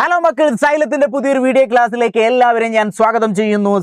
Hello മക്കൾ, സൈലത്തിന്റെ പുതിയൊരു video ക്ലാസ്സിലേക്ക് എല്ലാവരെയും ഞാൻ സ്വാഗതം ചെയ്യുന്നു.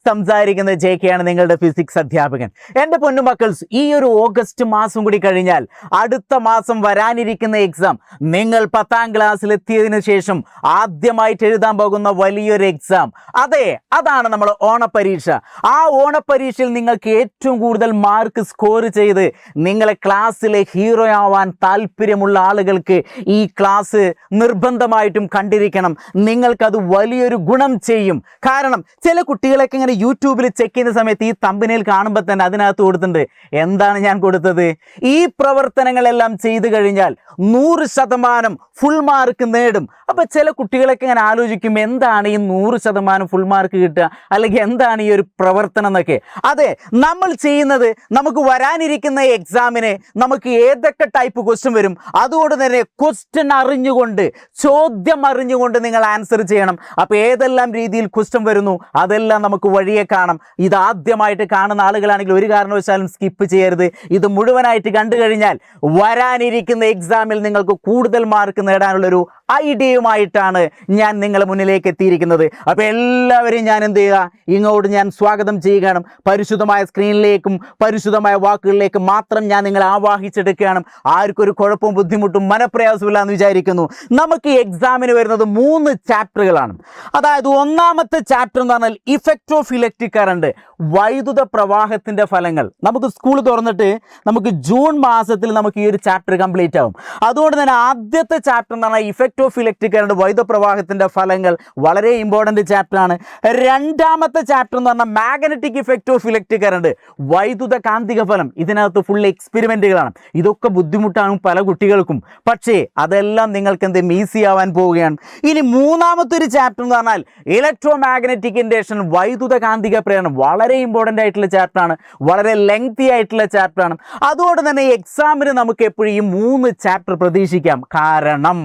സംസാരിക്കുന്ന ജെകെയാണ്, നിങ്ങളുടെ ഫിസിക്സ് അധ്യാപകൻ. എൻ്റെ പൊന്നു മക്കൾസ്, ഈ ഒരു ഓഗസ്റ്റ് മാസം കൂടി കഴിഞ്ഞാൽ അടുത്ത മാസം വരാനിരിക്കുന്ന എക്സാം, നിങ്ങൾ 10ാം ക്ലാസ്സിൽ എത്തിയതിനു ശേഷം ആദ്യമായിട്ട് എഴുതാൻ പോകുന്ന വലിയൊരു എക്സാം, അതെ, അതാണ് നമ്മൾ ഓണപ്പരീക്ഷ. ആ ഓണപ്പരീക്ഷയിൽ നിങ്ങൾക്ക് ഏറ്റവും കൂടുതൽ മാർക്ക് സ്കോർ ചെയ്ത് നിങ്ങളെ ക്ലാസ്സിലെ ഹീറോ ആവാൻ താല്പര്യമുള്ള ആളുകൾക്ക് ഈ ക്ലാസ് നിർബന്ധമായിട്ടും കണ്ടിരിക്കണം. നിങ്ങൾക്കത് വലിയൊരു ഗുണം ചെയ്യും. കാരണം ചില കുട്ടികളൊക്കെ ഇങ്ങനെ യൂട്യൂബിൽ ചെക്ക് ചെയ്യുന്ന സമയത്ത് ഈ തമ്പനയിൽ കാണുമ്പോൾ തന്നെ അതിനകത്ത് കൊടുത്തിട്ടുണ്ട്, എന്താണ് ഞാൻ കൊടുത്തത്, ഈ പ്രവർത്തനങ്ങളെല്ലാം ചെയ്തു കഴിഞ്ഞാൽ 100% ഫുൾ മാർക്ക് നേടും. അപ്പോൾ ചില കുട്ടികളൊക്കെ ഇങ്ങനെ ആലോചിക്കും, എന്താണ് ഈ 100% ഫുൾ മാർക്ക് കിട്ടുക, അല്ലെങ്കിൽ എന്താണ് ഈ ഒരു പ്രവർത്തനം എന്നൊക്കെ. അതെ, നമ്മൾ ചെയ്യുന്നത്, നമുക്ക് വരാനിരിക്കുന്ന എക്സാമിന് നമുക്ക് ഏതൊക്കെ ടൈപ്പ് ക്വസ്റ്റ്യൻ വരും, അതുകൊണ്ട് തന്നെ ക്വസ്റ്റ്യൻ അറിഞ്ഞുകൊണ്ട്, ചോദ്യം അറിഞ്ഞുകൊണ്ട് നിങ്ങൾ ആൻസർ ചെയ്യണം. അപ്പോൾ ഏതെല്ലാം രീതിയിൽ ക്വസ്റ്റ്യൻ വരുന്നു അതെല്ലാം നമുക്ക് വഴിയെ കാണാം. ഇത് ആദ്യമായിട്ട് കാണുന്ന ആളുകളാണെങ്കിൽ ഒരു കാരണവശാലും സ്കിപ്പ് ചെയ്യരുത്. ഇത് മുഴുവനായിട്ട് കണ്ടു കഴിഞ്ഞാൽ വരാനിരിക്കുന്ന എക്സാമിൽ നിങ്ങൾക്ക് കൂടുതൽ മാർക്ക് നേടാനുള്ളൊരു ഐഡിയയുമായിട്ടാണ് ഞാൻ നിങ്ങളുടെ മുന്നിലേക്ക് എത്തിയിരിക്കുന്നത്. അപ്പോൾ എല്ലാവരെയും ഞാൻ എന്ത് ചെയ്യുക, ഇങ്ങോട്ട് ഞാൻ സ്വാഗതം ചെയ്യുകയാണ്. പരിശുദ്ധമായ സ്ക്രീനിലേക്കും പരിശുദ്ധമായ വാക്കുകളിലേക്കും മാത്രം ഞാൻ നിങ്ങളെ ആവാഹിച്ചെടുക്കുകയാണ്. ആർക്കൊരു കുഴപ്പവും ബുദ്ധിമുട്ടും മനപ്രയാസമില്ല എന്ന് വിചാരിക്കുന്നു. നമുക്ക് ഈ എക്സാമിന് വരുന്നത് 3 ചാപ്റ്ററുകളാണ്. അതായത് ഒന്നാമത്തെ ചാപ്റ്റർ എന്ന് പറഞ്ഞാൽ ഇഫക്റ്റ് ഓഫ് ഇലക്ട്രിക് കറണ്ട്, വൈദ്യുത പ്രവാഹത്തിൻ്റെ ഫലങ്ങൾ. നമുക്ക് സ്കൂൾ തുറന്നിട്ട് നമുക്ക് ജൂൺ മാസത്തിൽ നമുക്ക് ഈ ഒരു ചാപ്റ്റർ കംപ്ലീറ്റ് ആവും. അതുകൊണ്ട് തന്നെ ആദ്യത്തെ ചാപ്റ്റർ എന്ന് പറഞ്ഞാൽ ഇഫക്റ്റ് ഓഫ് ഇലക്ട്രിക് കറണ്ട്, വൈദ്യുത പ്രവാഹത്തിൻ്റെ ഫലങ്ങൾ, വളരെ ഇമ്പോർട്ടൻ്റ് ചാപ്റ്ററാണ്. രണ്ടാമത്തെ ചാപ്റ്റർ എന്ന് പറഞ്ഞാൽ magnetic effect of electric current, വൈദ്യുത കാന്തിക ഫലം. ഇതിനകത്ത് ഫുൾ എക്സ്പെരിമെൻറ്റുകളാണ്. ഇതൊക്കെ ബുദ്ധിമുട്ടാണ് പല കുട്ടികൾക്കും, പക്ഷേ അതെല്ലാം നിങ്ങൾക്ക് എന്ത് ഈസി ആവാൻ പോവുകയാണ്. ഇനി മൂന്നാമത്തെ ഒരു ചാപ്റ്റർ എന്ന് പറഞ്ഞാൽ ഇലക്ട്രോ മാഗ്നറ്റിക് ഇൻഡക്ഷൻ, വൈദ്യുത കാന്തിക പ്രേരണം. വളരെ ഇമ്പോർട്ടൻ്റ് ആയിട്ടുള്ള ചാപ്റ്ററാണ്, വളരെ ലെങ്തി ആയിട്ടുള്ള ചാപ്റ്ററാണ്. അതുകൊണ്ട് തന്നെ എക്സാമിന് നമുക്ക് എപ്പോഴും ഈ 3 ചാപ്റ്റർ പ്രതീക്ഷിക്കാം. കാരണം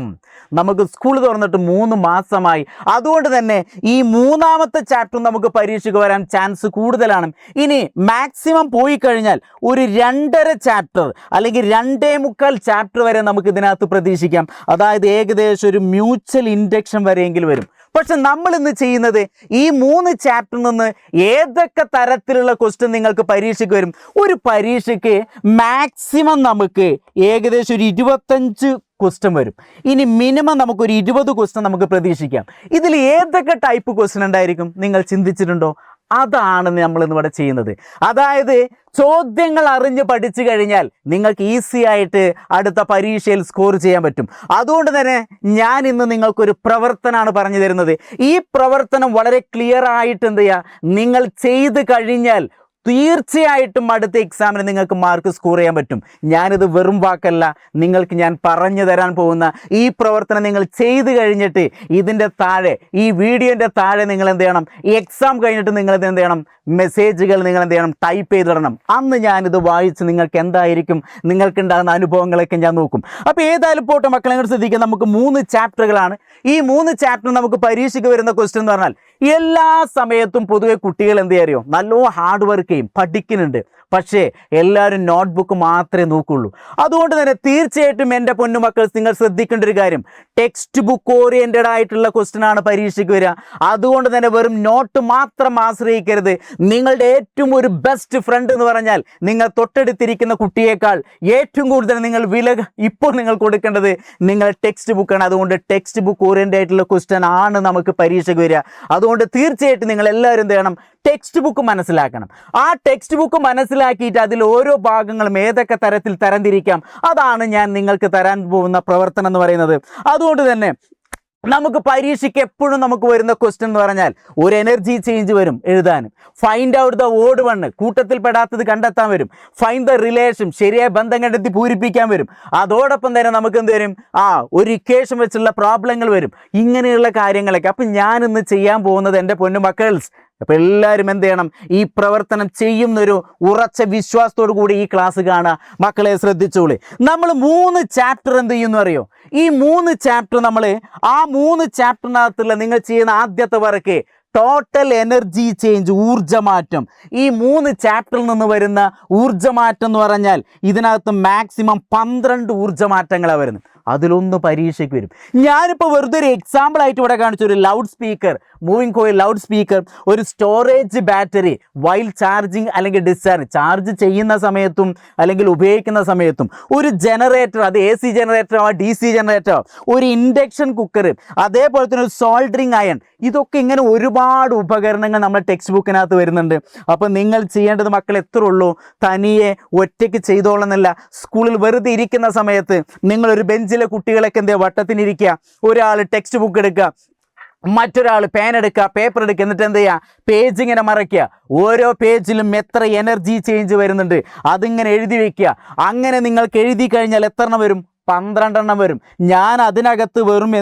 നമുക്ക് സ്കൂൾ തുറന്നിട്ട് 3 മാസമായി. അതുകൊണ്ട് തന്നെ ഈ മൂന്നാമത്തെ ചാപ്റ്റർ നമുക്ക് പരീക്ഷയ്ക്ക് വരാൻ ചാൻസ് കൂടുതലാണ്. ഇനി മാക്സിമം പോയി കഴിഞ്ഞാൽ ഒരു 2.5 ചാപ്റ്റർ അല്ലെങ്കിൽ 2.25 ചാപ്റ്റർ വരെ നമുക്ക് ഇതിനകത്ത് പ്രതീക്ഷിക്കാം. അതായത് ഏകദേശം ഒരു മ്യൂച്വൽ ഇൻഡക്ഷൻ വരെയെങ്കിലും വരും. പക്ഷെ നമ്മൾ ഇന്ന് ചെയ്യുന്നത് ഈ 3 ചാപ്റ്ററിൽ നിന്ന് ഏതൊക്കെ തരത്തിലുള്ള ക്വസ്റ്റ്യൻ നിങ്ങൾക്ക് പരീക്ഷയ്ക്ക് വരും. ഒരു പരീക്ഷയ്ക്ക് മാക്സിമം നമുക്ക് ഏകദേശം ഒരു 25 ക്വസ്റ്റ്യൻ വരും. ഇനി മിനിമം നമുക്കൊരു 20 ക്വസ്റ്റ്യൻ നമുക്ക് പ്രതീക്ഷിക്കാം. ഇതിൽ ഏതൊക്കെ ടൈപ്പ് ക്വസ്റ്റ്യൻ ഉണ്ടായിരിക്കും നിങ്ങൾ ചിന്തിച്ചിട്ടുണ്ടോ? അതാണ് നമ്മൾ ഇന്നിവിടെ ചെയ്യുന്നത്. അതായത് ചോദ്യങ്ങൾ അറിഞ്ഞ് പഠിച്ചു കഴിഞ്ഞാൽ നിങ്ങൾക്ക് ഈസി ആയിട്ട് അടുത്ത പരീക്ഷയിൽ സ്കോർ ചെയ്യാൻ പറ്റും. അതുകൊണ്ട് തന്നെ ഞാൻ ഇന്ന് നിങ്ങൾക്കൊരു പ്രവർത്തനമാണ് പറഞ്ഞു തരുന്നത്. ഈ പ്രവർത്തനം വളരെ ക്ലിയർ ആയിട്ട് എന്ത് ചെയ്യുക, നിങ്ങൾ ചെയ്ത് കഴിഞ്ഞാൽ തീർച്ചയായിട്ടും അടുത്ത എക്സാമിന് നിങ്ങൾക്ക് മാർക്ക് സ്കോർ ചെയ്യാൻ പറ്റും. ഞാനിത് വെറും വാക്കല്ല, നിങ്ങൾക്ക് ഞാൻ പറഞ്ഞു തരാൻ പോകുന്ന ഈ പ്രവർത്തനം നിങ്ങൾ ചെയ്ത് കഴിഞ്ഞിട്ട് ഇതിൻ്റെ താഴെ, ഈ വീഡിയോൻ്റെ താഴെ നിങ്ങൾ എന്ത് ചെയ്യണം, ഈ എക്സാം കഴിഞ്ഞിട്ട് നിങ്ങൾ എന്ത് ചെയ്യണം, മെസ്സേജുകൾ നിങ്ങൾ എന്ത് ചെയ്യണം, ടൈപ്പ് ചെയ്തിടണം. അന്ന് ഞാനിത് വായിച്ച് നിങ്ങൾക്ക് എന്തായിരിക്കും നിങ്ങൾക്കുണ്ടാകുന്ന അനുഭവങ്ങളൊക്കെ ഞാൻ നോക്കും. അപ്പോൾ ഏതായാലും പോട്ടെ മക്കളെ, നിങ്ങൾ ശ്രദ്ധിക്കുക. നമുക്ക് 3 ചാപ്റ്ററുകളാണ്. ഈ 3 ചാപ്റ്റർ നമുക്ക് പരീക്ഷയ്ക്ക് വരുന്ന ക്വസ്റ്റ്യൻ എന്ന് പറഞ്ഞാൽ, എല്ലാ സമയത്തും പൊതുവെ കുട്ടികൾ എന്ത് ചെയ്യാറിയോ, നല്ലോണം ഹാർഡ് വർക്ക് ചെയ്യും, പഠിക്കുന്നുണ്ട്. പക്ഷേ എല്ലാവരും നോട്ട്ബുക്ക് മാത്രമേ നോക്കുള്ളൂ. അതുകൊണ്ട് തന്നെ തീർച്ചയായിട്ടും എൻ്റെ പൊന്നുമക്കൾ, നിങ്ങൾ ശ്രദ്ധിക്കേണ്ട ഒരു കാര്യം, ടെക്സ്റ്റ് ബുക്ക് ഓറിയൻറ്റഡ് ആയിട്ടുള്ള ക്വസ്റ്റ്യൻ ആണ് പരീക്ഷയ്ക്ക് വരിക. അതുകൊണ്ട് തന്നെ വെറും നോട്ട് മാത്രം ആശ്രയിക്കരുത്. നിങ്ങളുടെ ഏറ്റവും ഒരു ബെസ്റ്റ് ഫ്രണ്ട് എന്ന് പറഞ്ഞാൽ നിങ്ങൾ തൊട്ടടുത്തിരിക്കുന്ന കുട്ടിയേക്കാൾ ഏറ്റവും കൂടുതൽ നിങ്ങൾ വില ഇപ്പോൾ നിങ്ങൾ കൊടുക്കേണ്ടത് നിങ്ങൾ ടെക്സ്റ്റ് ബുക്കാണ്. അതുകൊണ്ട് ടെക്സ്റ്റ് ബുക്ക് ഓറിയൻറ്റഡ് ആയിട്ടുള്ള ക്വസ്റ്റ്യൻ ആണ് നമുക്ക് പരീക്ഷയ്ക്ക് വരിക. അതുകൊണ്ട് തീർച്ചയായിട്ടും നിങ്ങൾ എല്ലാവരും എന്ത് ചെയ്യണം, ടെക്സ്റ്റ് ബുക്ക് മനസ്സിലാക്കണം. ആ ടെക്സ്റ്റ് ബുക്ക് മനസ്സിലാക്കിയിട്ട് അതിൽ ഓരോ ഭാഗങ്ങളും ഏതൊക്കെ തരത്തിൽ തരംതിരിക്കാം, അതാണ് ഞാൻ നിങ്ങൾക്ക് തരാൻ പോകുന്ന പ്രവർത്തനം എന്ന് പറയുന്നത്. അതുകൊണ്ട് തന്നെ നമുക്ക് പരീക്ഷയ്ക്ക് എപ്പോഴും നമുക്ക് വരുന്ന ക്വസ്റ്റ്യൻ എന്ന് പറഞ്ഞാൽ ഒരു എനർജി ചേഞ്ച് വരും എഴുതാൻ. Find out the odd one, കൂട്ടത്തിൽ പെടാത്തത് കണ്ടെത്താൻ വരും. ഫൈൻഡ് ദ റിലേഷൻ, ശരിയായ ബന്ധം കണ്ടെത്തി പൂരിപ്പിക്കാൻ വരും. അതോടൊപ്പം തന്നെ നമുക്ക് എന്ത് വരും, ഒരു ഇക്വേഷൻ വെച്ചുള്ള പ്രോബ്ലങ്ങൾ വരും. ഇങ്ങനെയുള്ള കാര്യങ്ങളൊക്കെ. അപ്പം ഞാനിന്ന് ചെയ്യാൻ പോകുന്നത് എൻ്റെ പൊന്നു മക്കൾസ്, അപ്പോൾ എല്ലാവരും എന്ത് ചെയ്യണം, ഈ പ്രവർത്തനം ചെയ്യുന്നൊരു ഉറച്ച വിശ്വാസത്തോടു കൂടി ഈ ക്ലാസ് കാണുക. മക്കളെ ശ്രദ്ധിച്ചോളൂ. നമ്മൾ 3 ചാപ്റ്റർ എന്ത് ചെയ്യുമെന്ന് അറിയോ? ഈ 3 ചാപ്റ്റർ നമ്മൾ ആ 3 ചാപ്റ്ററിനകത്തുള്ള നിങ്ങൾ ചെയ്യുന്ന ആദ്യത്തെ വർക്ക് ടോട്ടൽ എനർജി ചേഞ്ച്, ഊർജ്ജമാറ്റം. ഈ 3 ചാപ്റ്ററിൽ നിന്ന് വരുന്ന ഊർജ്ജമാറ്റം എന്ന് പറഞ്ഞാൽ ഇതിനകത്ത് മാക്സിമം 12 ഊർജ്ജമാറ്റങ്ങളാണ് വരുന്നത്. അതിലൊന്ന് പരീക്ഷയ്ക്ക് വരും. ഞാനിപ്പോൾ വെറുതെ ഒരു എക്സാമ്പിൾ ആയിട്ട് ഇവിടെ കാണിച്ചു. ഒരു loud speaker, moving coil loud speaker, ഒരു സ്റ്റോറേജ് ബാറ്ററി, വൈൽ ചാർജിങ് അല്ലെങ്കിൽ ഡിസ്ചാർജ്, ചാർജ് ചെയ്യുന്ന സമയത്തും അല്ലെങ്കിൽ ഉപയോഗിക്കുന്ന സമയത്തും, ഒരു ജനറേറ്റർ, അത് AC ജനറേറ്ററോ DC ജനറേറ്ററോ, ഒരു ഇൻഡക്ഷൻ കുക്കർ, അതേപോലെ തന്നെ ഒരു സോൾഡറിങ് അയൺ, ഇതൊക്കെ ഇങ്ങനെ ഒരുപാട് ഉപകരണങ്ങൾ നമ്മുടെ ടെക്സ്റ്റ് ബുക്കിനകത്ത് വരുന്നുണ്ട്. അപ്പോൾ നിങ്ങൾ ചെയ്യേണ്ടത് മക്കൾ എത്ര ഉള്ളൂ, തനിയെ ഒറ്റയ്ക്ക് ചെയ്തോളണമെന്നല്ല. സ്കൂളിൽ വെറുതെ ഇരിക്കുന്ന സമയത്ത് നിങ്ങളൊരു ബെഞ്ചിലെ കുട്ടികളൊക്കെ വട്ടത്തിനിരിക്കുക, ഒരാൾ ടെക്സ്റ്റ് ബുക്ക് എടുക്കുക, മറ്റൊരാൾ പേൻ എടുക്കുക, പേപ്പർ എടുക്കുക, എന്നിട്ട് എന്ത് ചെയ്യുക, പേജ് ഇങ്ങനെ മറയ്ക്കുക. ഓരോ പേജിലും എത്ര എനർജി ചേഞ്ച് വരുന്നുണ്ട് അതിങ്ങനെ എഴുതി വയ്ക്കുക. അങ്ങനെ നിങ്ങൾക്ക് എഴുതി കഴിഞ്ഞാൽ എത്ര എണ്ണം വരും? 12 എണ്ണം വരും. ഞാൻ അതിനകത്ത് വെറും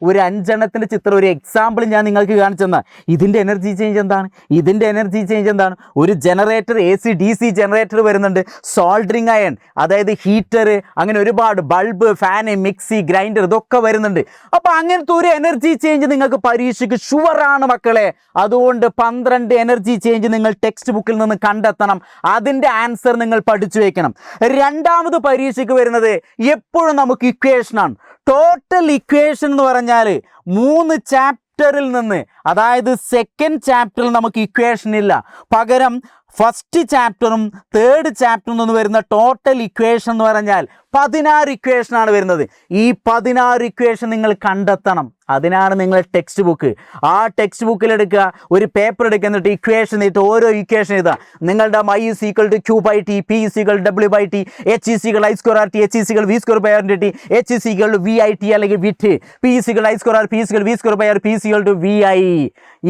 ഒരു 5 എണ്ണത്തിൻ്റെ ചിത്രം, ഒരു എക്സാമ്പിൾ ഞാൻ നിങ്ങൾക്ക് കാണിച്ചു തന്നാൽ ഇതിൻ്റെ എനർജി ചേഞ്ച് എന്താണ്, ഇതിൻ്റെ എനർജി ചേഞ്ച് എന്താണ്. ഒരു ജനറേറ്റർ, AC DC ജനറേറ്റർ വരുന്നുണ്ട്, സോൾഡറിങ് അയൺ അതായത് ഹീറ്റർ, അങ്ങനെ ഒരുപാട് ബൾബ്, ഫാന്, മിക്സി, ഗ്രൈൻഡർ, ഇതൊക്കെ വരുന്നുണ്ട്. അപ്പോൾ അങ്ങനത്തെ ഒരു എനർജി ചേഞ്ച് നിങ്ങൾക്ക് പരീക്ഷയ്ക്ക് ഷുവറാണ് മക്കളെ. അതുകൊണ്ട് 12 എനർജി ചേഞ്ച് നിങ്ങൾ ടെക്സ്റ്റ് ബുക്കിൽ നിന്ന് കണ്ടെത്തണം. അതിൻ്റെ ആൻസർ നിങ്ങൾ പഠിച്ചു വയ്ക്കണം. രണ്ടാമത് പരീക്ഷയ്ക്ക് വരുന്നത് എപ്പോഴും നമുക്ക് ഇക്വേഷനാണ്. ടോട്ടൽ ഇക്വേഷൻ എന്ന് പറഞ്ഞാൽ 3 ചാപ്റ്ററിൽ നിന്ന്, അതായത് സെക്കൻഡ് ചാപ്റ്ററിൽ നമുക്ക് ഇക്വേഷൻ ഇല്ല. പകരം ഫസ്റ്റ് ചാപ്റ്ററും തേർഡ് ചാപ്റ്ററിൽ നിന്ന് വരുന്ന ടോട്ടൽ ഇക്വേഷൻ എന്ന് പറഞ്ഞാൽ 16 ഇക്വേഷനാണ് വരുന്നത്. ഈ 16 ഇക്വേഷൻ നിങ്ങൾ കണ്ടെത്തണം. അതിനാണ് നിങ്ങൾ ടെക്സ്റ്റ് ബുക്ക്. ആ ടെക്സ്റ്റ് ബുക്കിൽ എടുക്കുക, ഒരു പേപ്പർ എടുക്കുക, എന്നിട്ട് ഇക്വേഷൻ ഇട്ട് ഓരോ ഇക്വേഷൻ എഴുതുക. നിങ്ങളുടെ I is equal to Q by T, P is equal to W by T, H is equal to I square R T, H is equal to V square by R T, H is equal to VIT അല്ലെങ്കിൽ വിറ്റ്, P is equal to I square R, P is equal to V square by R, P is equal to VI.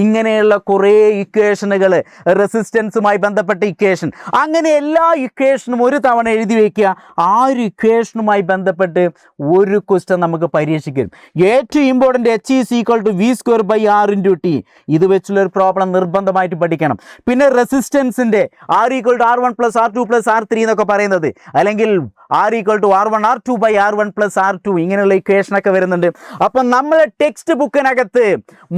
ഇങ്ങനെയുള്ള കുറേ ഇക്വേഷനുകൾ, റെസിസ്റ്റൻസുമായി ബന്ധപ്പെട്ട equation, അങ്ങനെ എല്ലാ ഇക്വേഷനും ഒരു തവണ എഴുതി വയ്ക്കുക. ആ ഒരു ഇക്വേഷനുമായി ബന്ധപ്പെട്ട് ഒരു ക്വസ്റ്റ്യൻ നമുക്ക് പരീക്ഷയ്ക്ക് വരും. ഏറ്റവും important H is equal to V square by R into T. ഇത് വെച്ചുള്ള ഒരു പ്രോബ്ലം നിർബന്ധമായിട്ട് പഠിക്കണം. പിന്നെ റെസിസ്റ്റൻസിൻ്റെ R equal to R1 plus R2 plus R3 എന്നൊക്കെ പറയുന്നത്, അല്ലെങ്കിൽ R equal to R1 R2 by R1 plus R2, ഇങ്ങനെയുള്ള ഇക്വേഷനൊക്കെ വരുന്നുണ്ട്. അപ്പം നമ്മളെ ടെക്സ്റ്റ് ബുക്കിനകത്ത്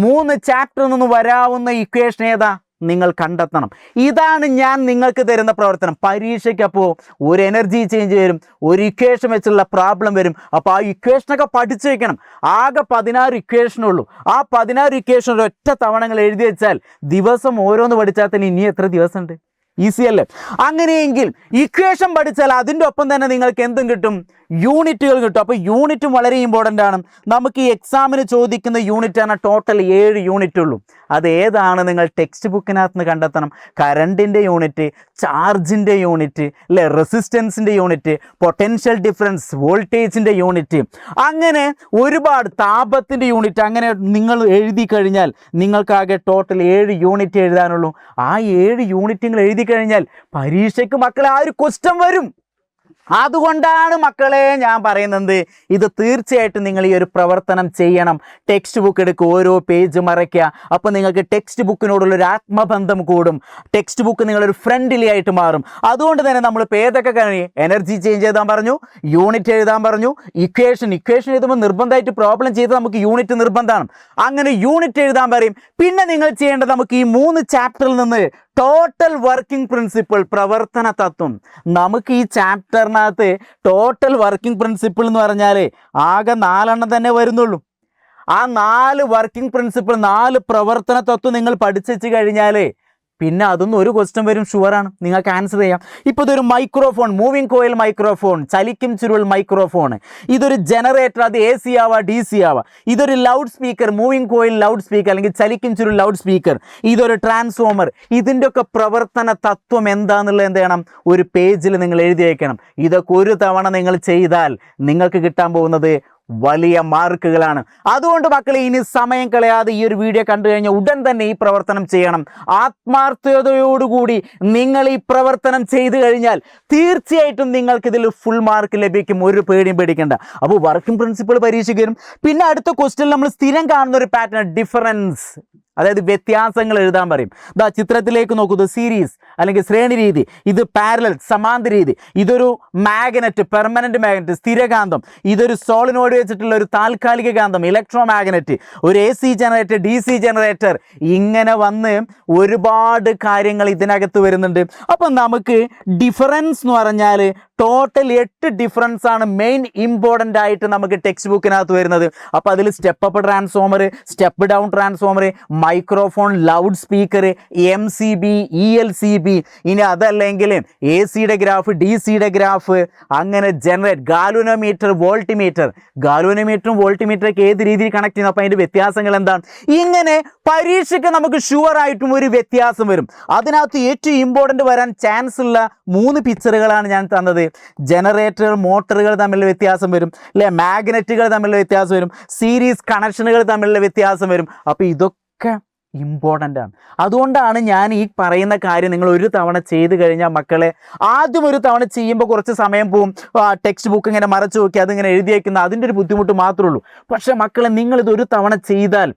3 ചാപ്റ്ററിൽ നിന്ന് വരാവുന്ന ഇക്വേഷൻ ഏതാ നിങ്ങൾ കണ്ടെത്തണം. ഇതാണ് ഞാൻ നിങ്ങൾക്ക് തരുന്ന പ്രവർത്തനം. പരീക്ഷയ്ക്ക് അപ്പോൾ ഒരു എനർജി ചേഞ്ച് വരും, ഒരു ഇക്വേഷൻ വെച്ചുള്ള പ്രോബ്ലം വരും. അപ്പോൾ ആ ഇക്വേഷനൊക്കെ പഠിച്ചു വയ്ക്കണം. ആകെ 16 ഇക്വേഷനുള്ളൂ. ആ 16 ഇക്വേഷൻ ഒരൊറ്റ തവണങ്ങൾ എഴുതി വെച്ചാൽ ദിവസം ഓരോന്ന് പഠിച്ചാൽ തന്നെ ഇനി എത്ര ദിവസമുണ്ട്? ഈസി അല്ലേ? അങ്ങനെയെങ്കിൽ ഇക്വേഷൻ പഠിച്ചാൽ അതിൻ്റെ ഒപ്പം തന്നെ നിങ്ങൾക്ക് എന്തും കിട്ടും? യൂണിറ്റുകൾ കിട്ടും. അപ്പോൾ യൂണിറ്റും വളരെ ഇമ്പോർട്ടൻ്റ് ആണ്. നമുക്ക് ഈ എക്സാമിന് ചോദിക്കുന്ന യൂണിറ്റാണ് ടോട്ടൽ 7 യൂണിറ്റ് ഉള്ളൂ. അത് ഏതാണ് നിങ്ങൾ ടെക്സ്റ്റ് ബുക്കിനകത്ത് നിന്ന് കണ്ടെത്തണം. കറണ്ടിൻ്റെ യൂണിറ്റ്, ചാർജിൻ്റെ യൂണിറ്റ്, അല്ലേ, റെസിസ്റ്റൻസിൻ്റെ യൂണിറ്റ്, പൊട്ടൻഷ്യൽ ഡിഫറൻസ്, വോൾട്ടേജിൻ്റെ യൂണിറ്റ്, അങ്ങനെ ഒരുപാട്, താപത്തിൻ്റെ യൂണിറ്റ്, അങ്ങനെ നിങ്ങൾ എഴുതി കഴിഞ്ഞാൽ നിങ്ങൾക്കാകെ ടോട്ടൽ 7 യൂണിറ്റ് എഴുതാനുള്ളൂ. ആ 7 യൂണിറ്റുകൾ എഴുതി കഴിഞ്ഞാൽ പരീക്ഷയ്ക്ക് മക്കളെ ആ ഒരു ക്വസ്റ്റ്യൻ വരും. അതുകൊണ്ടാണ് മക്കളെ ഞാൻ പറയുന്നത്, ഇത് തീർച്ചയായിട്ടും നിങ്ങൾ ഈ ഒരു പ്രവർത്തനം ചെയ്യണം. ടെക്സ്റ്റ് ബുക്ക് എടുക്കുക, ഓരോ പേജ് മറയ്ക്കുക. അപ്പോൾ നിങ്ങൾക്ക് ടെക്സ്റ്റ് ബുക്കിനോടുള്ളൊരു ആത്മബന്ധം കൂടും. ടെക്സ്റ്റ് ബുക്ക് നിങ്ങളൊരു ഫ്രണ്ട്ലി ആയിട്ട് മാറും. അതുകൊണ്ട് തന്നെ നമ്മൾ ഏതൊക്കെ കഴിഞ്ഞ് എനർജി ചേഞ്ച് എഴുതാൻ പറഞ്ഞു, യൂണിറ്റ് എഴുതാൻ പറഞ്ഞു, ഇക്വേഷൻ എഴുതുമ്പോൾ നിർബന്ധമായിട്ട് പ്രോബ്ലം ചെയ്ത് നമുക്ക് യൂണിറ്റ് നിർബന്ധമാണ്. അങ്ങനെ യൂണിറ്റ് എഴുതാൻ പറയും. പിന്നെ നിങ്ങൾ ചെയ്യേണ്ടത് നമുക്ക് ഈ 3 ചാപ്റ്ററിൽ നിന്ന് ടോട്ടൽ വർക്കിംഗ് പ്രിൻസിപ്പിൾ, പ്രവർത്തന തത്വം. നമുക്ക് ഈ ചാപ്റ്ററിനകത്ത് ടോട്ടൽ വർക്കിംഗ് പ്രിൻസിപ്പിൾ എന്ന് പറഞ്ഞാൽ ആകെ 4 എണ്ണം തന്നെ വരുന്നുള്ളൂ. ആ 4 വർക്കിംഗ് പ്രിൻസിപ്പിൾ, 4 പ്രവർത്തന തത്വം നിങ്ങൾ പഠിച്ചു വെച്ച് കഴിഞ്ഞാൽ പിന്നെ അതൊന്നും ഒരു ക്വസ്റ്റ്യൻ വരും, ഷുവറാണ്, നിങ്ങൾക്ക് ആൻസർ ചെയ്യാം. ഇപ്പോൾ ഇതൊരു മൈക്രോഫോൺ, മൂവിങ് കോയിൽ മൈക്രോഫോൺ, ചലിക്കും ചുരുൾ മൈക്രോഫോൺ. ഇതൊരു ജനറേറ്റർ, അത് AC ആവാം DC ആവാം. ഇതൊരു loud speaker, moving coil loud speaker അല്ലെങ്കിൽ ചലിക്കും ചുരുൾ ലൗഡ് സ്പീക്കർ. ഇതൊരു ട്രാൻസ്ഫോമർ. ഇതിൻ്റെയൊക്കെ പ്രവർത്തന തത്വം എന്താണെന്നുള്ളത് എന്ത് ചെയ്യണം? ഒരു പേജിൽ നിങ്ങൾ എഴുതി വയ്ക്കണം. ഇതൊക്കെ ഒരു തവണ നിങ്ങൾ ചെയ്താൽ നിങ്ങൾക്ക് കിട്ടാൻ പോകുന്നത് വലിയ മാർക്കുകളാണ്. അതുകൊണ്ട് മക്കളെ, ഇനി സമയം കളയാതെ ഈ ഒരു വീഡിയോ കണ്ടു കഴിഞ്ഞാൽ ഉടൻ തന്നെ ഈ പ്രവർത്തനം ചെയ്യണം. ആത്മാർത്ഥതയോടുകൂടി നിങ്ങൾ ഈ പ്രവർത്തനം ചെയ്തു കഴിഞ്ഞാൽ തീർച്ചയായിട്ടും നിങ്ങൾക്കിതിൽ ഫുൾ മാർക്ക് ലഭിക്കും. ഒരു പേടിയും പേടിക്കേണ്ട. അപ്പോൾ വർക്കിംഗ് പ്രിൻസിപ്പിൾ പരീക്ഷയ്ക്ക് വരും. പിന്നെ അടുത്ത ക്വസ്റ്റ്യൻ നമ്മൾ സ്ഥിരം കാണുന്ന ഒരു പാറ്റേൺ, ഡിഫറൻസ്. അതായത് വ്യത്യാസങ്ങൾ എഴുതാൻ പറയും. ദാ ചിത്രത്തിലേക്ക് നോക്കൂ, ഇത് സീരീസ് അല്ലെങ്കിൽ ശ്രേണി രീതി, ഇത് പാരലൽ സമാന്തര രീതി, ഇതൊരു മാഗ്നറ്റ് പെർമനന്റ് മാഗ്നറ്റ് സ്ഥിരകാന്തം, ഇതൊരു സോളിനോയിഡ് വെച്ചിട്ടുള്ള ഒരു താൽക്കാലിക കാന്തം ഇലക്ട്രോ മാഗ്നറ്റ്, ഒരു AC ജനറേറ്റർ, DC ജനറേറ്റർ, ഇങ്ങനെ വന്ന് ഒരുപാട് കാര്യങ്ങൾ ഇതിനകത്ത് വരുന്നുണ്ട്. അപ്പം നമുക്ക് ഡിഫറൻസ് എന്ന് പറഞ്ഞാൽ ടോട്ടൽ 8 ഡിഫറൻസ് ആണ് മെയിൻ ഇമ്പോർട്ടൻ്റ് ആയിട്ട് നമുക്ക് ടെക്സ്റ്റ് ബുക്കിനകത്ത് വരുന്നത്. അപ്പോൾ അതിൽ step up transformer, step down transformer, microphone, loud speaker, MCB, ELCB, ഇനി അതല്ലെങ്കിൽ AC ഗ്രാഫ്, DC ഗ്രാഫ്, അങ്ങനെ ജനറേറ്റ്, ഗാൽവനോമീറ്റർ, വോൾട്ടിമീറ്റർ, ഗാൽവനോമീറ്ററും വോൾട്ടിമീറ്ററൊക്കെ ഏത് രീതിയിൽ കണക്ട് ചെയ്യുന്നു, അപ്പോൾ അതിൻ്റെ വ്യത്യാസങ്ങൾ എന്താണ്? ഇങ്ങനെ പരീക്ഷയ്ക്ക് നമുക്ക് ഷുവർ ആയിട്ടും ഒരു വ്യത്യാസം വരും. അതിനകത്ത് ഏറ്റവും ഇമ്പോർട്ടൻ്റ് വരാൻ ചാൻസ് ഉള്ള 3 പിക്ചറുകളാണ് ഞാൻ തന്നത്. ജനറേറ്റർ, മോട്ടറുകൾ തമ്മിലുള്ള വ്യത്യാസം വരും, അല്ലെ, മാഗ്നറ്റുകൾ തമ്മിലുള്ള വ്യത്യാസം വരും, സീരീസ് കണക്ഷനുകൾ തമ്മിലുള്ള വ്യത്യാസം വരും. അപ്പോൾ ഇതൊക്കെ ഇമ്പോർട്ടൻ്റ് ആണ്. അതുകൊണ്ടാണ് ഞാൻ ഈ പറയുന്ന കാര്യം നിങ്ങൾ ഒരു തവണ ചെയ്ത് കഴിഞ്ഞാൽ മക്കളെ, ആദ്യം ഒരു തവണ ചെയ്യുമ്പോൾ കുറച്ച് സമയം പോവും, ടെക്സ്റ്റ് ബുക്ക് ഇങ്ങനെ മറച്ചു നോക്കി അതിങ്ങനെ എഴുതി വയ്ക്കുന്ന അതിൻ്റെ ഒരു ബുദ്ധിമുട്ട് മാത്രമേ ഉള്ളൂ. പക്ഷേ മക്കളെ, നിങ്ങളിത് ഒരു തവണ ചെയ്താൽ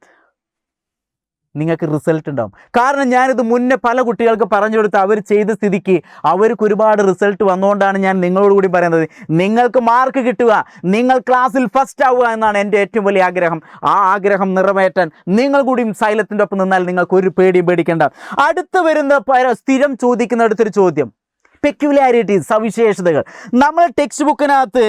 നിങ്ങൾക്ക് റിസൾട്ട് ഉണ്ടാവും. കാരണം ഞാനിത് മുന്നേ പല കുട്ടികൾക്ക് പറഞ്ഞു കൊടുത്ത് അവർ ചെയ്ത സ്ഥിതിക്ക് അവർക്ക് ഒരുപാട് റിസൾട്ട് വന്നുകൊണ്ടാണ് ഞാൻ നിങ്ങളോട് കൂടി പറയുന്നത്. നിങ്ങൾക്ക് മാർക്ക് കിട്ടുക, നിങ്ങൾ ക്ലാസ്സിൽ ഫസ്റ്റ് ആവുക എന്നാണ് എൻ്റെ ഏറ്റവും വലിയ ആഗ്രഹം. ആ ആഗ്രഹം നിറവേറ്റാൻ നിങ്ങൾ കൂടിയും സൈലത്തിൻ്റെ ഒപ്പം നിന്നാൽ നിങ്ങൾക്ക് ഒരു പേടിയും പേടിക്കേണ്ട. അടുത്ത് വരുന്ന സ്ഥിരം ചോദിക്കുന്ന അടുത്തൊരു ചോദ്യം, പെക്യുലാരിറ്റീസ്, സവിശേഷതകൾ. നമ്മൾ ടെക്സ്റ്റ് ബുക്കിനകത്ത്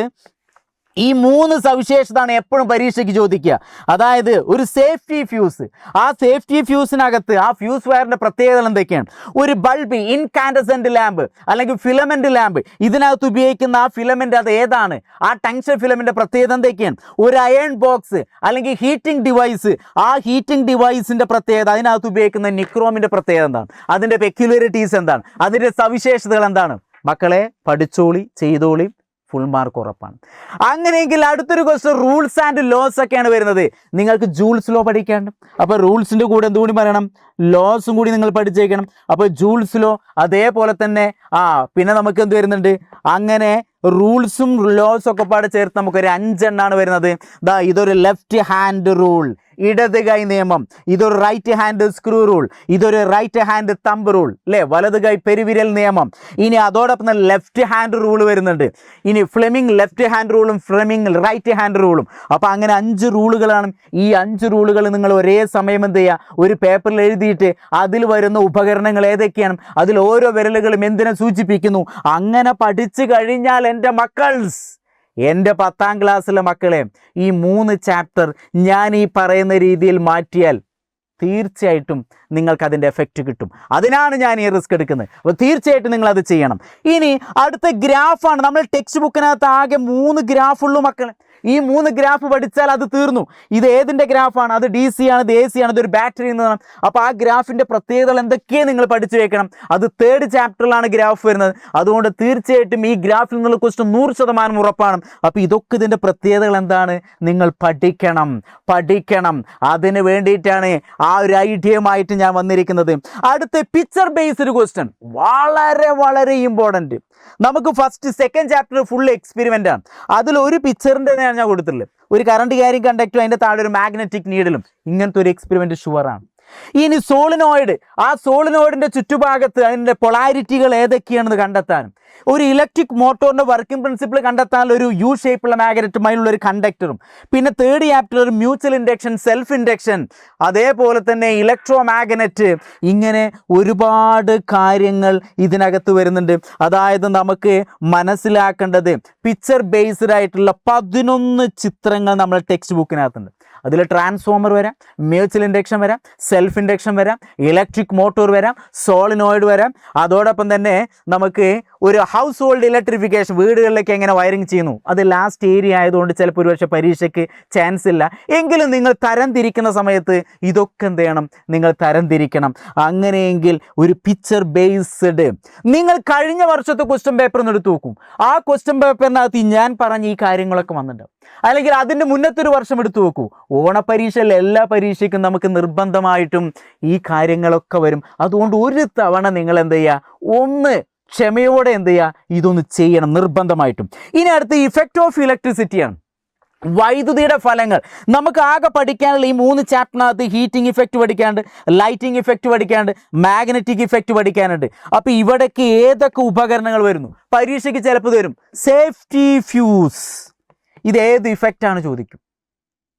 ഈ 3 സവിശേഷതയാണ് എപ്പോഴും പരീക്ഷയ്ക്ക് ചോദിക്കുക. അതായത് ഒരു സേഫ്റ്റി ഫ്യൂസ്, ആ സേഫ്റ്റി ഫ്യൂസിനകത്ത് ആ ഫ്യൂസ് വയറിൻ്റെ പ്രത്യേകതകൾ എന്തൊക്കെയാണ്? ഒരു ബൾബ്, ഇൻകാൻഡസെൻ്റ് ലാമ്പ് അല്ലെങ്കിൽ ഫിലമെൻ്റ് ലാമ്പ്, ഇതിനകത്ത് ഉപയോഗിക്കുന്ന ആ ഫിലമെൻ്റ് അത് ഏതാണ്? ആ ടങ്ഷൻ ഫിലമെൻ്റിൻ്റെ പ്രത്യേകത എന്തൊക്കെയാണ്? ഒരു അയൺ ബോക്സ് അല്ലെങ്കിൽ ഹീറ്റിംഗ് ഡിവൈസ്, ആ ഹീറ്റിംഗ് ഡിവൈസിൻ്റെ പ്രത്യേകത, അതിനകത്ത് ഉപയോഗിക്കുന്ന നിക്രോമിൻ്റെ പ്രത്യേകത എന്താണ്? അതിൻ്റെ പെക്യുലറിറ്റീസ് എന്താണ്? അതിൻ്റെ സവിശേഷതകൾ എന്താണ്? മക്കളെ, പഠിച്ചോളി, ചെയ്തോളി, ഫുൾ മാർക്ക് ഉറപ്പാണ്. അങ്ങനെയെങ്കിൽ അടുത്തൊരു ക്വസ്റ്റ്യൻ, റൂൾസ് ആൻഡ് ലോസ് ഒക്കെയാണ് വരുന്നത്. നിങ്ങൾക്ക് ജൂൾസ് ലോ പഠിക്കാണ്ട്, അപ്പോൾ റൂൾസിൻ്റെ കൂടെ എന്തുകൂടി പറയണം? ലോസും കൂടി നിങ്ങൾ പഠിച്ചേക്കണം. അപ്പോൾ ജൂൾസ് ലോ, അതേപോലെ തന്നെ പിന്നെ നമുക്ക് എന്ത് വരുന്നുണ്ട്? അങ്ങനെ റൂൾസും ലോസും ഒക്കെ പാടെ ചേർത്ത് നമുക്കൊരു 5 എണ്ണാണ് വരുന്നത്. ഇതൊരു ലെഫ്റ്റ് ഹാൻഡ് റൂൾ, ഇടത് കൈ നിയമം, ഇതൊരു റൈറ്റ് ഹാൻഡ് സ്ക്രൂ റൂൾ, ഇതൊരു റൈറ്റ് ഹാൻഡ് തമ്പ് റൂൾ, അല്ലേ, വലത് കൈ പെരുവിരൽ നിയമം. ഇനി അതോടൊപ്പം തന്നെ ലെഫ്റ്റ് ഹാൻഡ് റൂൾ വരുന്നുണ്ട്. ഇനി ഫ്ലെമിംഗ് ലെഫ്റ്റ് ഹാൻഡ് റൂളും ഫ്ലെമിംഗ് റൈറ്റ് ഹാൻഡ് റൂളും. അപ്പോൾ അങ്ങനെ 5 റൂളുകളാണ്. ഈ 5 റൂളുകൾ നിങ്ങൾ ഒരേ സമയം എന്ത് ചെയ്യുക? ഒരു പേപ്പറിൽ എഴുതിയിട്ട് അതിൽ വരുന്ന ഉപകരണങ്ങൾ ഏതൊക്കെയാണ്, അതിൽ ഓരോ വിരലുകളും എന്തിനെ സൂചിപ്പിക്കുന്നു, അങ്ങനെ പഠിച്ചു കഴിഞ്ഞാൽ എൻ്റെ മക്കൾസ്, എൻ്റെ 10ാം ക്ലാസ്സിലെ മക്കളെ, ഈ 3 ചാപ്റ്റർ ഞാൻ ഈ പറയുന്ന രീതിയിൽ മാറ്റിയാൽ തീർച്ചയായിട്ടും നിങ്ങൾക്ക് അതിൻ്റെ എഫക്റ്റ് കിട്ടും. അതിനാണ് ഞാൻ ഈ റിസ്ക് എടുക്കുന്നത്. അപ്പോൾ തീർച്ചയായിട്ടും നിങ്ങൾ അത് ചെയ്യണം. ഇനി അടുത്ത ഗ്രാഫാണ്. നമ്മൾ ടെക്സ്റ്റ് ബുക്കിനകത്ത് ആകെ 3 ഗ്രാഫുള്ളൂ മക്കളെ. ഈ 3 ഗ്രാഫ് പഠിച്ചാൽ അത് തീർന്നു. ഇത് ഏതിൻ്റെ ഗ്രാഫാണ്? അത് DC ആണ്, ഇത് AC ആണ്, ഇതൊരു ബാറ്ററി എന്നതാണ്. അപ്പോൾ ആ ഗ്രാഫിൻ്റെ പ്രത്യേകതകൾ എന്തൊക്കെയാണ് നിങ്ങൾ പഠിച്ചു വെക്കണം. അത് 3rd ചാപ്റ്ററിലാണ് ഗ്രാഫ് വരുന്നത്. അതുകൊണ്ട് തീർച്ചയായിട്ടും ഈ ഗ്രാഫിൽ നിന്നുള്ള ക്വസ്റ്റ്യൻ 100% ഉറപ്പാണ്. അപ്പോൾ ഇതൊക്കെ ഇതിൻ്റെ പ്രത്യേകതകൾ എന്താണ്? നിങ്ങൾ പഠിക്കണം. അതിന് വേണ്ടിയിട്ടാണ് ആ ഒരു ഐഡിയയുമായിട്ട് ഞാൻ വന്നിരിക്കുന്നത്. അടുത്ത പിക്ചർ ബേസ്ഡ് ക്വസ്റ്റ്യൻ വളരെ വളരെ ഇമ്പോർട്ടൻറ്റ്. നമുക്ക് first 2nd chapter full experiment ആണ്. അതിലൊരു പിക്ചറിൻ്റെ ഞാൻ കൊടുത്തിട്ടുള്ളത്, ഒരു കറണ്ട് ക്യാരിങ് കണ്ടക്ടറും അതിൻ്റെ താഴെ ഒരു മാഗ്നറ്റിക് നീഡിലും. ഇങ്ങനത്തെ ഒരു എക്സ്പെരിമെൻറ്റ് ഷുവറാണ്. ഇനി സോളിനോയിഡ്, ആ സോളിനോയിഡിൻ്റെ ചുറ്റുഭാഗത്ത് അതിൻ്റെ പൊളാരിറ്റികൾ ഏതൊക്കെയാണെന്ന് കണ്ടെത്താനും, ഒരു ഇലക്ട്രിക് മോട്ടോറിൻ്റെ വർക്കിംഗ് പ്രിൻസിപ്പിൾ കണ്ടെത്താൻ ഒരു യു ഷേപ്പുള്ള മാഗ്നറ്റുമായുള്ള ഒരു കണ്ടക്ടറും. പിന്നെ 3rd ചാപ്റ്റർ ഒരു മ്യൂച്വൽ ഇൻഡക്ഷൻ, സെൽഫ് ഇൻഡക്ഷൻ, അതേപോലെ തന്നെ ഇലക്ട്രോ മാഗ്നറ്റ്. ഇങ്ങനെ ഒരുപാട് കാര്യങ്ങൾ ഇതിനകത്ത് വരുന്നുണ്ട്. അതായത് നമുക്ക് മനസ്സിലാക്കേണ്ടത് പിക്ചർ ബേസ്ഡ് ആയിട്ടുള്ള 11 ചിത്രങ്ങൾ നമ്മൾ ടെക്സ്റ്റ് ബുക്കിനകത്തുണ്ട്. അതിൽ ട്രാൻസ്ഫോമർ വരാം, മ്യൂച്വൽ ഇൻഡക്ഷൻ വരാം, സെൽഫ് ഇൻഡക്ഷൻ വരാം, ഇലക്ട്രിക് മോട്ടോർ വരാം, സോളിനോയിഡ് വരാം. അതോടൊപ്പം തന്നെ നമുക്ക് ഒരു ഹൗസ് ഹോൾഡ് ഇലക്ട്രിഫിക്കേഷൻ, വീടുകളിലേക്ക് എങ്ങനെ വയറിങ് ചെയ്യുന്നു, അത് ലാസ്റ്റ് ഏരിയ ആയതുകൊണ്ട് ചിലപ്പോൾ ഒരുപക്ഷെ പരീക്ഷയ്ക്ക് ചാൻസ് ഇല്ല. എങ്കിലും നിങ്ങൾ തരംതിരിക്കുന്ന സമയത്ത് ഇതൊക്കെ എന്ത് ചെയ്യണം? നിങ്ങൾ തരംതിരിക്കണം. അങ്ങനെയെങ്കിൽ ഒരു പിക്ചർ ബേസ്ഡ്, നിങ്ങൾ കഴിഞ്ഞ വർഷത്തെ ക്വസ്റ്റ്യൻ പേപ്പർ ഒന്ന് എടുത്ത് നോക്കും. ആ ക്വസ്റ്റ്യൻ പേപ്പറിനകത്ത് ഞാൻ പറഞ്ഞ ഈ കാര്യങ്ങളൊക്കെ വന്നിട്ടുണ്ടാവും. അല്ലെങ്കിൽ അതിൻ്റെ മുന്നത്തെ ഒരു വർഷം എടുത്തു നോക്കൂ. ഓണപരീക്ഷയിൽ എല്ലാ പരീക്ഷയ്ക്കും നമുക്ക് നിർബന്ധമായിട്ടും ഈ കാര്യങ്ങളൊക്കെ വരും. അതുകൊണ്ട് ഒരു തവണ നിങ്ങൾ എന്ത് ചെയ്യുക? ഒന്ന് ക്ഷമയോടെ എന്ത് ചെയ്യുക? ഇതൊന്ന് ചെയ്യണം നിർബന്ധമായിട്ടും. ഇനി അടുത്ത ഇഫക്റ്റ് ഓഫ് ഇലക്ട്രിസിറ്റിയാണ്. വൈദ്യുതിയുടെ ഫലങ്ങൾ നമുക്ക് ആകെ പഠിക്കാനുള്ള ഈ 3 ചാപ്റ്ററിനകത്ത് ഹീറ്റിംഗ് ഇഫക്റ്റ് പഠിക്കാനുണ്ട്, ലൈറ്റിംഗ് ഇഫക്റ്റ് പഠിക്കാനുണ്ട്, മാഗ്നറ്റിക് ഇഫക്റ്റ് പഠിക്കാനുണ്ട്. അപ്പോൾ ഇവിടേക്ക് ഏതൊക്കെ ഉപകരണങ്ങൾ വരുന്നു? പരീക്ഷയ്ക്ക് ചിലപ്പോൾ വരും സേഫ്റ്റി ഫ്യൂസ്. ഇത് ഏത് ഇഫക്റ്റാണ് ചോദിക്കും.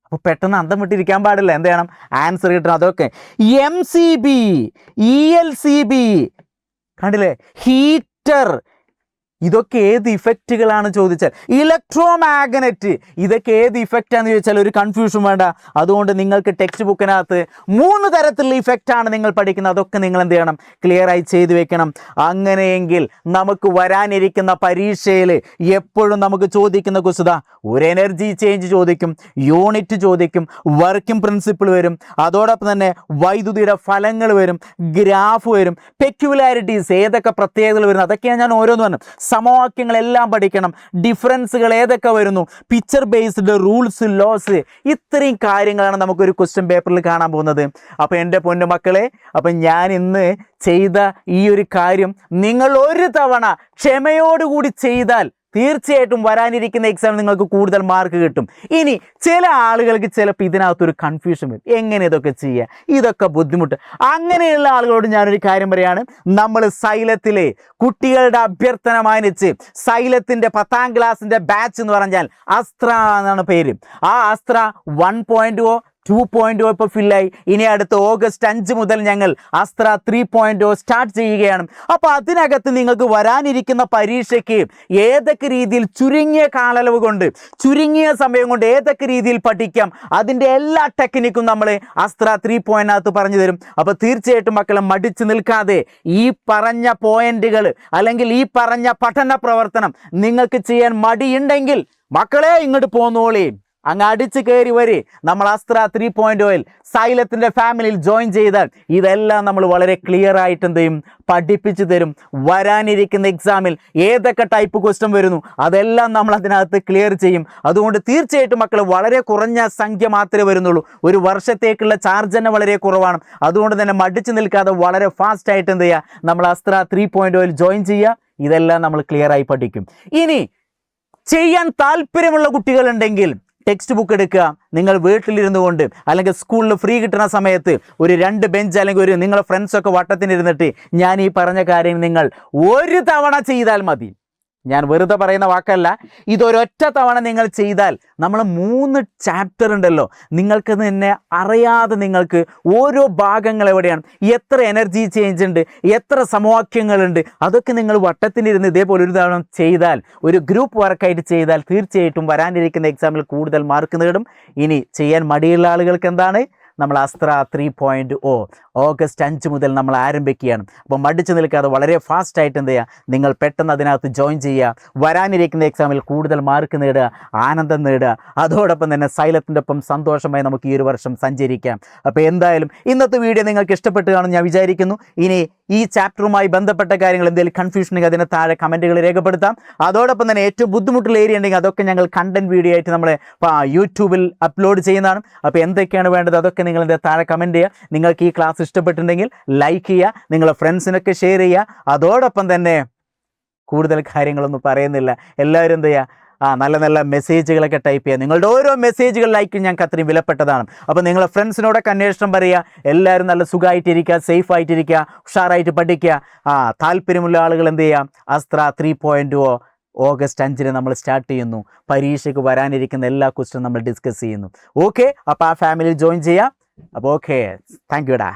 അപ്പോൾ പെട്ടെന്ന് അന്തം വിട്ടിരിക്കാൻ പാടില്ല, എന്ത് ചെയ്യണം? ആൻസർ കിട്ടണം. അതൊക്കെ MCB, ELCB കണ്ടില്ലേ, ഹീറ്റർ, ഇതൊക്കെ ഏത് ഇഫക്റ്റുകളാണ് ചോദിച്ചാൽ. ഇലക്ട്രോ മാഗ്നറ്റ്, ഇതൊക്കെ ഏത് ഇഫക്റ്റാന്ന് ചോദിച്ചാൽ ഒരു കൺഫ്യൂഷൻ വേണ്ട. അതുകൊണ്ട് നിങ്ങൾക്ക് ടെക്സ്റ്റ് ബുക്കിനകത്ത് 3 തരത്തിലുള്ള ഇഫക്റ്റാണ് നിങ്ങൾ പഠിക്കുന്നത്. അതൊക്കെ നിങ്ങൾ എന്ത് ചെയ്യണം? ക്ലിയറായി ചെയ്തു വെക്കണം. അങ്ങനെയെങ്കിൽ നമുക്ക് വരാനിരിക്കുന്ന പരീക്ഷയിൽ എപ്പോഴും നമുക്ക് ചോദിക്കുന്ന കുസൃത ഒരു എനർജി ചേഞ്ച് ചോദിക്കും, യൂണിറ്റ് ചോദിക്കും, വർക്കിംഗ് പ്രിൻസിപ്പിൾ വരും, അതോടൊപ്പം തന്നെ വൈദ്യുതിയുടെ ഫലങ്ങൾ വരും, ഗ്രാഫ് വരും, പെക്യുലാരിറ്റീസ് ഏതൊക്കെ പ്രത്യേകതകൾ വരുന്നു അതൊക്കെയാണ് ഞാൻ ഓരോന്ന് പറഞ്ഞു. സമവാക്യങ്ങളെല്ലാം പഠിക്കണം, ഡിഫറൻസുകൾ ഏതൊക്കെ വരുന്നു, പിക്ചർ ബേസ്ഡ് റൂൾസ്, ലോസ്, ഇത്രയും കാര്യങ്ങളാണ് നമുക്കൊരു ക്വസ്റ്റ്യൻ പേപ്പറിൽ കാണാൻ പോകുന്നത്. അപ്പോൾ എൻ്റെ പൊന്നു മക്കളെ, അപ്പം ഞാൻ ഇന്ന് ചെയ്ത ഈ ഒരു കാര്യം നിങ്ങൾ ഒരു തവണ ക്ഷമയോടുകൂടി ചെയ്താൽ തീർച്ചയായിട്ടും വരാനിരിക്കുന്ന എക്സാം നിങ്ങൾക്ക് കൂടുതൽ മാർക്ക് കിട്ടും. ഇനി ചില ആളുകൾക്ക് ചിലപ്പോൾ ഇതിനകത്തൊരു കൺഫ്യൂഷൻ വരും, എങ്ങനെ ഇതൊക്കെ ചെയ്യുക, ഇതൊക്കെ ബുദ്ധിമുട്ട്. അങ്ങനെയുള്ള ആളുകളോട് ഞാനൊരു കാര്യം പറയാണ്. നമ്മൾ സൈലത്തിലെ കുട്ടികളുടെ അഭ്യർത്ഥന മാനിച്ച് സൈലത്തിൻ്റെ 10ാം ക്ലാസ്സിൻ്റെ ബാച്ച് എന്ന് പറഞ്ഞാൽ അസ്ത്ര എന്നാണ് പേര്. ആ അസ്ത്ര 1.0 2.0 ഇപ്പോൾ ഫില്ലായി. ഇനി അടുത്ത ഓഗസ്റ്റ് 5 മുതൽ ഞങ്ങൾ അസ്ത്ര 3.0 സ്റ്റാർട്ട് ചെയ്യുകയാണ്. അപ്പോൾ അതിനകത്ത് നിങ്ങൾക്ക് വരാനിരിക്കുന്ന പരീക്ഷയ്ക്ക് ഏതൊക്കെ രീതിയിൽ ചുരുങ്ങിയ കാലയളവ് കൊണ്ട്, ചുരുങ്ങിയ സമയം കൊണ്ട് ഏതൊക്കെ രീതിയിൽ പഠിക്കാം, അതിൻ്റെ എല്ലാ ടെക്നിക്കും നമ്മൾ അസ്ത്ര 3.0 പറഞ്ഞു തരും. അപ്പോൾ തീർച്ചയായിട്ടും മക്കളെ മടിച്ചു നിൽക്കാതെ ഈ പറഞ്ഞ പോയിന്റുകൾ അല്ലെങ്കിൽ ഈ പറഞ്ഞ പഠന പ്രവർത്തനം നിങ്ങൾക്ക് ചെയ്യാൻ മടിയുണ്ടെങ്കിൽ മക്കളെ ഇങ്ങോട്ട് പോന്നോളേ, അങ്ങ് അടിച്ച് കയറി വരെ നമ്മൾ അസ്ത്ര 3.0 സൈലത്തിൻ്റെ ഫാമിലിയിൽ ജോയിൻ ചെയ്താൽ ഇതെല്ലാം നമ്മൾ വളരെ ക്ലിയർ ആയിട്ട് എന്ത് ചെയ്യും? പഠിപ്പിച്ചു തരും. വരാനിരിക്കുന്ന എക്സാമിൽ ഏതൊക്കെ ടൈപ്പ് ക്വസ്റ്റ്യൻ വരുന്നു അതെല്ലാം നമ്മൾ അതിനകത്ത് ക്ലിയർ ചെയ്യും. അതുകൊണ്ട് തീർച്ചയായിട്ടും മക്കൾ വളരെ കുറഞ്ഞ സംഖ്യ മാത്രമേ വരുന്നുള്ളൂ. ഒരു വർഷത്തേക്കുള്ള ചാർജ് തന്നെ വളരെ കുറവാണ്. അതുകൊണ്ട് തന്നെ മടിച്ചു നിൽക്കാതെ വളരെ ഫാസ്റ്റ് ആയിട്ട് എന്ത് ചെയ്യുക? നമ്മൾ അസ്ത്ര 3.0 ജോയിൻ ചെയ്യുക. ഇതെല്ലാം നമ്മൾ ക്ലിയറായി പഠിക്കും. ഇനി ചെയ്യാൻ താല്പര്യമുള്ള കുട്ടികളുണ്ടെങ്കിൽ ടെക്സ്റ്റ് ബുക്ക് എടുക്കുക. നിങ്ങൾ വീട്ടിലിരുന്നു കൊണ്ട് അല്ലെങ്കിൽ സ്കൂളിൽ ഫ്രീ കിട്ടുന്ന സമയത്ത് ഒരു 2 ബെഞ്ച് അല്ലെങ്കിൽ ഒരു നിങ്ങളുടെ ഫ്രണ്ട്സൊക്കെ വട്ടത്തിനിരുന്നിട്ട് ഞാൻ ഈ പറഞ്ഞ കാര്യം നിങ്ങൾ ഒരു തവണ ചെയ്താൽ മതി. ഞാൻ വെറുതെ പറയുന്ന വാക്കല്ല, ഇതൊരൊറ്റ തവണ നിങ്ങൾ ചെയ്താൽ നമ്മൾ 3 ചാപ്റ്റർ ഉണ്ടല്ലോ, നിങ്ങൾക്ക് തന്നെ അറിയാതെ നിങ്ങൾക്ക് ഓരോ ഭാഗങ്ങൾ എവിടെയാണ്, എത്ര എനർജി ചേഞ്ച് ഉണ്ട്, എത്ര സമവാക്യങ്ങളുണ്ട്, അതൊക്കെ നിങ്ങൾ വട്ടത്തിനിരുന്ന് ഇതേപോലെ ഒരു തവണ ചെയ്താൽ, ഒരു ഗ്രൂപ്പ് വർക്കായിട്ട് ചെയ്താൽ തീർച്ചയായിട്ടും വരാനിരിക്കുന്ന എക്സാമിൽ കൂടുതൽ മാർക്ക് നേടും. ഇനി ചെയ്യാൻ മടിയുള്ള ആളുകൾക്ക് എന്താണ്? നമ്മൾ അസ്ത്ര 3.0 ഓഗസ്റ്റ് 5 മുതൽ നമ്മൾ ആരംഭിക്കുകയാണ്. അപ്പോൾ മടിച്ചു നിൽക്കാതെ വളരെ ഫാസ്റ്റായിട്ട് എന്ത് ചെയ്യുക? നിങ്ങൾ പെട്ടെന്ന് അതിനകത്ത് ജോയിൻ ചെയ്യുക. വരാനിരിക്കുന്ന എക്സാമിൽ കൂടുതൽ മാർക്ക് നേടുക, ആനന്ദം നേടുക. അതോടൊപ്പം തന്നെ സൈലത്തിൻ്റെ ഒപ്പം സന്തോഷമായി നമുക്ക് ഈ ഒരു വർഷം സഞ്ചരിക്കാം. അപ്പോൾ എന്തായാലും ഇന്നത്തെ വീഡിയോ നിങ്ങൾക്ക് ഇഷ്ടപ്പെട്ടു കാണും ഞാൻ വിചാരിക്കുന്നു. ഇനി ഈ ചാപ്റ്ററുമായി ബന്ധപ്പെട്ട കാര്യങ്ങൾ എന്തെങ്കിലും കൺഫ്യൂഷൻ ഉണ്ടെങ്കിൽ അതിന് താഴെ കമൻറ്റുകൾ രേഖപ്പെടുത്താം. അതോടൊപ്പം തന്നെ ഏറ്റവും ബുദ്ധിമുട്ടുള്ള ഏരിയ ഉണ്ടെങ്കിൽ അതൊക്കെ ഞങ്ങൾ കണ്ടന്റ് വീഡിയോ ആയിട്ട് നമ്മൾ യൂട്യൂബിൽ അപ്ലോഡ് ചെയ്യുന്നതാണ്. അപ്പോൾ എന്തൊക്കെയാണ് വേണ്ടത് അതൊക്കെ നിങ്ങൾ എൻ്റെ താഴെ കമൻറ്റ് ചെയ്യുക. നിങ്ങൾക്ക് ഈ ക്ലാസ് ഇഷ്ടപ്പെട്ടിട്ടുണ്ടെങ്കിൽ ലൈക്ക് ചെയ്യുക, നിങ്ങളുടെ ഫ്രണ്ട്സിനൊക്കെ ഷെയർ ചെയ്യുക. അതോടൊപ്പം തന്നെ കൂടുതൽ കാര്യങ്ങളൊന്നും പറയുന്നില്ല, എല്ലാവരും എന്ത് ചെയ്യുക? നല്ല നല്ല മെസ്സേജുകളൊക്കെ ടൈപ്പ് ചെയ്യുക. നിങ്ങളുടെ ഓരോ മെസ്സേജുകൾ ലൈക്കും ഞങ്ങൾക്ക് അത്രയും വിലപ്പെട്ടതാണ്. അപ്പോൾ നിങ്ങളുടെ ഫ്രണ്ട്സിനോടൊക്കെ അന്വേഷണം പറയുക. എല്ലാവരും നല്ല സുഖമായിട്ടിരിക്കുക, സേഫ് ആയിട്ടിരിക്കുക, ഉഷാറായിട്ട് പഠിക്കുക. താല്പര്യമുള്ള ആളുകൾ എന്ത് ചെയ്യാം? അസ്ത്ര 3.0 ഓഗസ്റ്റ് 5 നമ്മൾ സ്റ്റാർട്ട് ചെയ്യുന്നു. പരീക്ഷയ്ക്ക് വരാനിരിക്കുന്ന എല്ലാ ക്വസ്റ്റ്യനും നമ്മൾ ഡിസ്കസ് ചെയ്യുന്നു. ഓക്കെ, അപ്പോൾ ആ ഫാമിലിയിൽ ജോയിൻ ചെയ്യാം. അപ്പോൾ ഓക്കെ, താങ്ക് യുടാ.